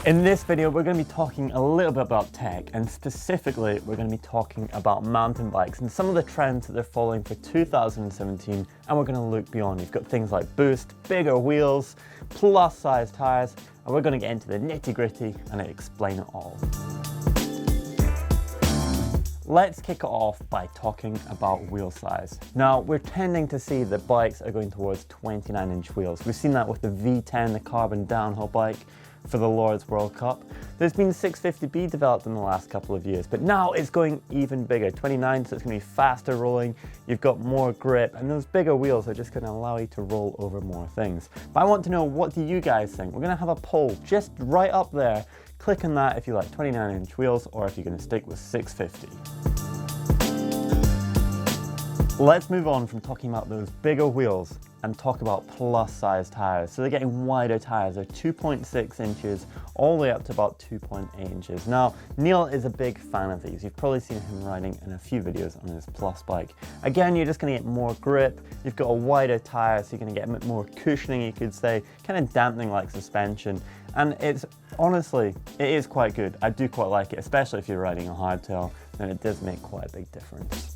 In this video, we're going to be talking a little bit about tech, and specifically, we're going to be talking about mountain bikes and some of the trends that they're following for 2017, and we're going to look beyond. You've got things like boost, bigger wheels, plus size tires, and we're going to get into the nitty-gritty and explain it all. Let's kick it off by talking about wheel size. Now, we're tending to see that bikes are going towards 29-inch wheels. We've seen that with the V10, the carbon downhill bike, for the Lord's World Cup. There's been 650B developed in the last couple of years, but now it's going even bigger, 29, so it's going to be faster rolling, you've got more grip, and those bigger wheels are just going to allow you to roll over more things. But I want to know, what do you guys think? We're going to have a poll just right up there. Click on that if you like 29-inch wheels or if you're going to stick with 650. Let's move on from talking about those bigger wheels and talk about plus size tires. So they're getting wider tires. They're 2.6 inches all the way up to about 2.8 inches. Now, Neil is a big fan of these. You've probably seen him riding in a few videos on his plus bike. Again, you're just gonna get more grip. You've got a wider tire, so you're gonna get a bit more cushioning, you could say, kind of dampening like suspension. And it's, honestly, it is quite good. I do quite like it, especially if you're riding a hardtail, then it does make quite a big difference.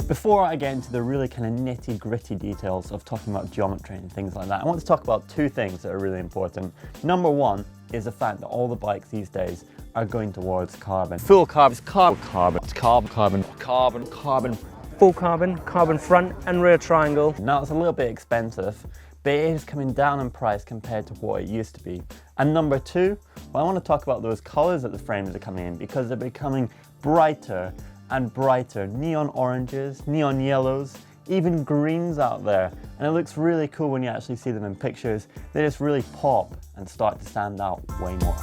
Before I get into the really kind of nitty-gritty details of talking about geometry and things like that, I want to talk about two things that are really important. Number one is the fact that all the bikes these days are going towards carbon. Full carbon, carbon, full carbon, carbon front and rear triangle. Now it's a little bit expensive, but it is coming down in price compared to what it used to be. And number two, well, I want to talk about those colors that the frames are coming in, because they're becoming brighter and brighter. Neon oranges, neon yellows, even greens out there. And it looks really cool when you actually see them in pictures. They just really pop and start to stand out way more.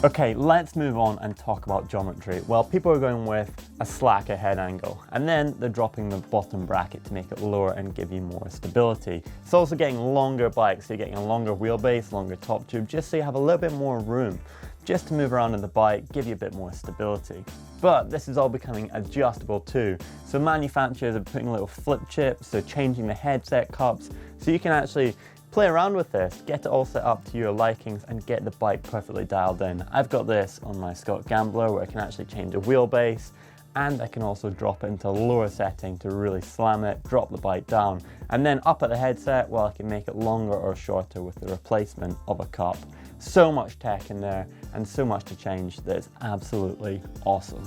Okay, let's move on and talk about geometry. Well, people are going with a slacker head angle, and then they're dropping the bottom bracket to make it lower and give you more stability. It's also getting longer bikes, so you're getting a longer wheelbase, longer top tube, just so you have a little bit more room just to move around in the bike, give you a bit more stability. But this is all becoming adjustable too. So manufacturers are putting little flip chips, so changing the headset cups, so you can actually play around with this, get it all set up to your likings and get the bike perfectly dialed in. I've got this on my Scott Gambler where I can actually change the wheelbase, and I can also drop it into a lower setting to really slam it, drop the bike down. And then up at the headset, well, I can make it longer or shorter with the replacement of a cup. So much tech in there and so much to change that it's absolutely awesome.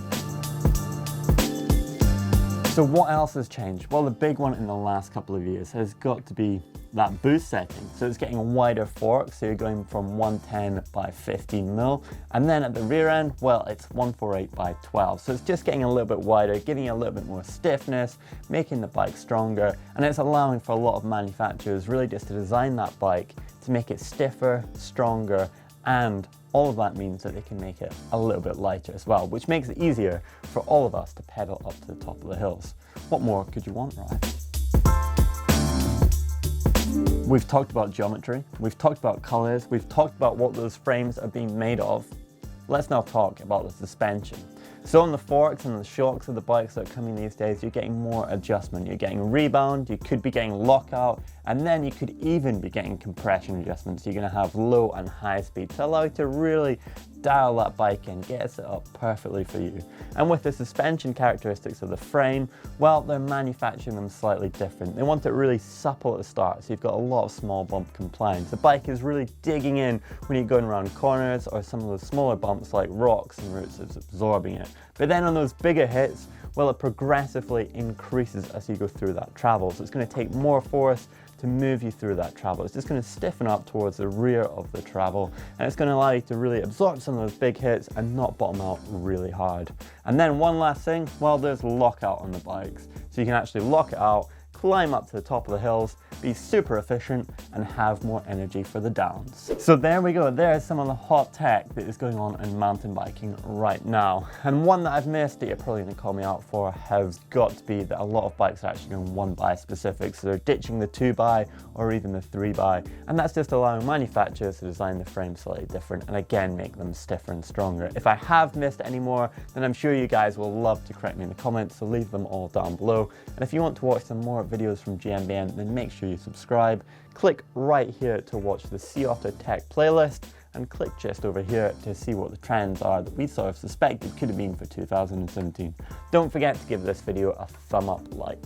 So what else has changed? Well, the big one in the last couple of years has got to be that boost setting. So it's getting a wider fork, so you're going from 110 by 15 mil, and then at the rear end, well, it's 148 by 12. So it's just getting a little bit wider, giving you a little bit more stiffness, making the bike stronger, and it's allowing for a lot of manufacturers really just to design that bike to make it stiffer, stronger, and all of that means that they can make it a little bit lighter as well, which makes it easier for all of us to pedal up to the top of the hills. What more could you want, right? We've talked about geometry, we've talked about colors, we've talked about what those frames are being made of. Let's now talk about the suspension. So on the forks and the shocks of the bikes that are coming these days, you're getting more adjustment. You're getting rebound, you could be getting lockout, and then you could even be getting compression adjustments. You're going to have low and high speed to allow you to really dial that bike in, get it set up perfectly for you. And with the suspension characteristics of the frame, well, they're manufacturing them slightly different. They want it really supple at the start, so you've got a lot of small bump compliance. The bike is really digging in when you're going around corners, or some of those smaller bumps like rocks and roots, it's absorbing it. But then on those bigger hits, well, it progressively increases as you go through that travel. So it's going to take more force to move you through that travel. It's just going to stiffen up towards the rear of the travel, and it's going to allow you to really absorb some of those big hits and not bottom out really hard. And then one last thing, well, there's lockout on the bikes. So you can actually lock it out, climb up to the top of the hills, be super efficient, and have more energy for the downs. So there we go, there's some of the hot tech that is going on in mountain biking right now. And one that I've missed that you're probably gonna call me out for has got to be that a lot of bikes are actually going 1x specific, so they're ditching the 2x or even the 3x, and that's just allowing manufacturers to design the frame slightly different and again make them stiffer and stronger. If I have missed any more, then I'm sure you guys will love to correct me in the comments, so leave them all down below. And if you want to watch some more videos from GMBN, then make sure you subscribe. Click right here to watch the Sea Otter Tech playlist, and click just over here to see what the trends are that we sort of suspected could have been for 2017. Don't forget to give this video a thumb up like.